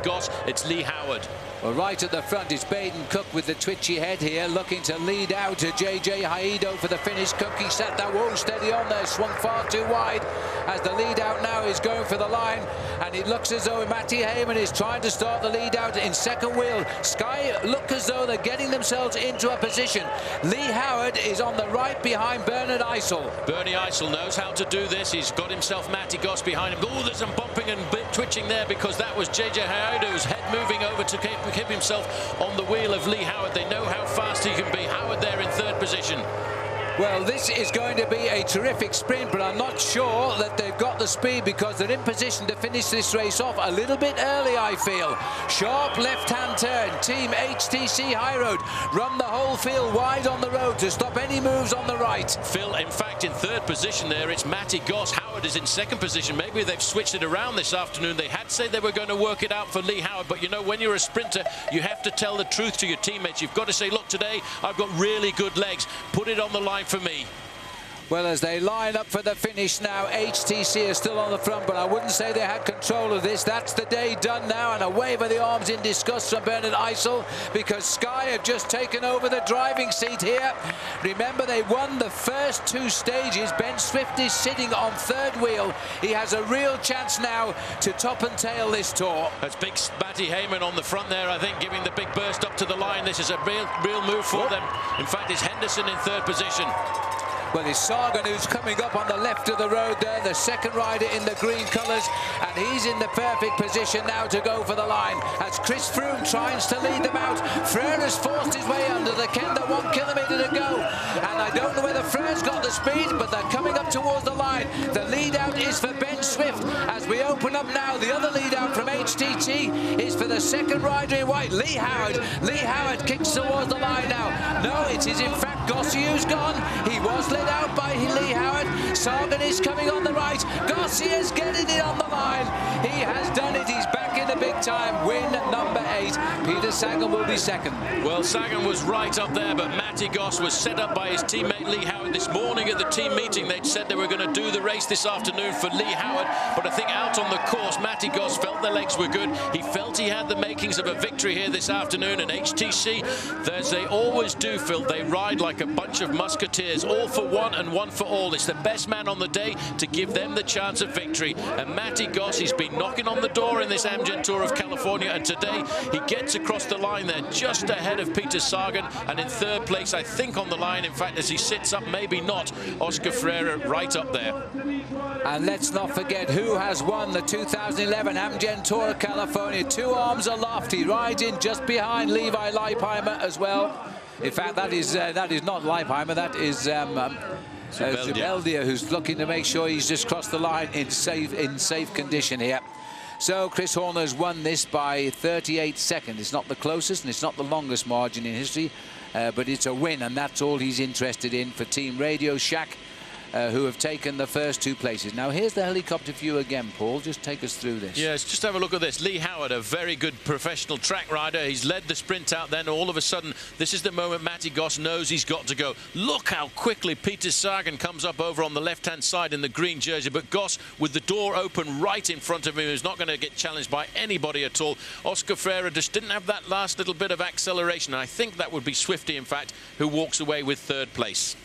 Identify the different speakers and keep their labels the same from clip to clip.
Speaker 1: Goss, it's Lee Howard.
Speaker 2: Well, right at the front is Baden Cook with the twitchy head here, looking to lead out to JJ Haido for the finish. Cook, he set that whoa steady on there, swung far too wide as the lead out now is going for the line, and it looks as though Matty Hayman is trying to start the lead out in second wheel. Sky look as though they're getting themselves into a position. Lee Howard is on the right behind Bernard Eisel.
Speaker 1: Bernie Eisel knows how to do this. He's got himself Matty Goss behind him. Oh, there's some bumping and bit twitching there because that was JJ Haido's head moving over to keep himself on the wheel of Lee Howard. They know how fast he can be. Howard there in third position.
Speaker 2: Well, this is going to be a terrific sprint, but I'm not sure that they've got the speed because they're in position to finish this race off a little bit early, I feel. Sharp left-hand turn. Team HTC High Road run the whole field wide on the road to stop any moves on the right.
Speaker 1: Phil, in fact, in third position there, it's Matty Goss. Howard is in second position. Maybe they've switched it around this afternoon. They had said they were going to work it out for Lee Howard, but you know, when you're a sprinter, you have to tell the truth to your teammates. You've got to say, look, today I've got really good legs. Put it on the line for me.
Speaker 2: Well, as they line up for the finish now, HTC is still on the front, but I wouldn't say they had control of this. That's the day done now, and a wave of the arms in disgust from Bernard Eisel because Sky have just taken over the driving seat here. Remember, they won the first two stages. Ben Swift is sitting on third wheel. He has a real chance now to top and tail this tour.
Speaker 1: That's big Matty Hayman on the front there, I think, giving the big burst up to the line. This is a real move for them. In fact, it's Henderson in third position.
Speaker 2: Well, it's Sagan who's coming up on the left of the road there, the second rider in the green colours, and he's in the perfect position now to go for the line as Chris Froome tries to lead them out. Frere has forced his way under the Kenda, 1 kilometre to go, and I don't know whether Frere's got the speed, but they're coming up towards the line. The lead out is for Ben Swift as we open up now. The other lead out from HTT is for the second rider in white, Lee Howard. Lee Howard kicks towards the line now. No, it is in fact Gossi who's gone. He was led out by Lee Howard. Sagan is coming on the right. Garcia's getting it on the line. He has done it. He's back in the big time. Win number 8. Peter Sagan will be second.
Speaker 1: Well, Sagan was right up there, but Matty Goss was set up by his teammate Lee Howard. This morning at the team meeting, they'd said they were going to do the race this afternoon for Lee Howard, but I think out on the course, Matty Goss felt the legs were good. He felt he had the makings of a victory here this afternoon, and HTC, as they always do, Phil, they ride like a bunch of musketeers, all for one and one for all. It's the best man on the day to give them the chance of victory, and Matty Goss, he's been knocking on the door in this Amgen Tour of California, and today he gets across the line there just ahead of Peter Sagan, and in third place, I think, on the line, in fact, as he sits up, maybe not, Oscar Freire right up there.
Speaker 2: And let's not forget who has won the 2011 Amgen Tour of California. 2 arms aloft. He rides in just behind Levi Leipheimer as well. In fact, that is not Leipheimer, that is Zubeldia, who's looking to make sure he's just crossed the line in safe condition here. So Chris Horner's won this by 38 seconds. It's not the closest and it's not the longest margin in history, but it's a win, and that's all he's interested in for Team Radio Shack, who have taken the first 2 places. Now, here's the helicopter view again, Paul. Just take us through this.
Speaker 1: Yes, just have a look at this. Lee Howard, a very good professional track rider. He's led the sprint out, then all of a sudden, this is the moment Matty Goss knows he's got to go. Look how quickly Peter Sagan comes up over on the left-hand side in the green jersey, but Goss, with the door open right in front of him, is not going to get challenged by anybody at all. Oscar Freire just didn't have that last little bit of acceleration. I think that would be Swifty, in fact, who walks away with third place.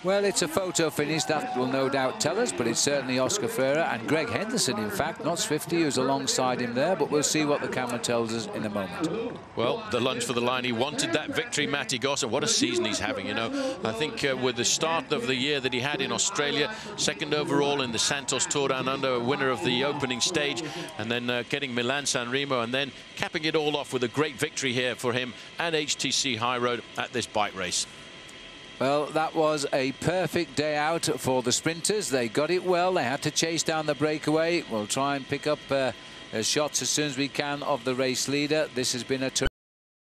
Speaker 2: Well, it's a photo finish, that will no doubt tell us, but it's certainly Oscar Freire and Greg Henderson, in fact, not Swifty, who's alongside him there, but we'll see what the camera tells us in a moment.
Speaker 1: Well, the lunge for the line. He wanted that victory, Matty Goss, and what a season he's having, you know. I think with the start of the year that he had in Australia, 2nd overall in the Santos Tour Down Under, a winner of the opening stage, and then getting Milan-San Remo, and then capping it all off with a great victory here for him and HTC High Road at this bike race.
Speaker 2: Well, that was a perfect day out for the sprinters. They got it well. They had to chase down the breakaway. We'll try and pick up shots as soon as we can of the race leader. This has been a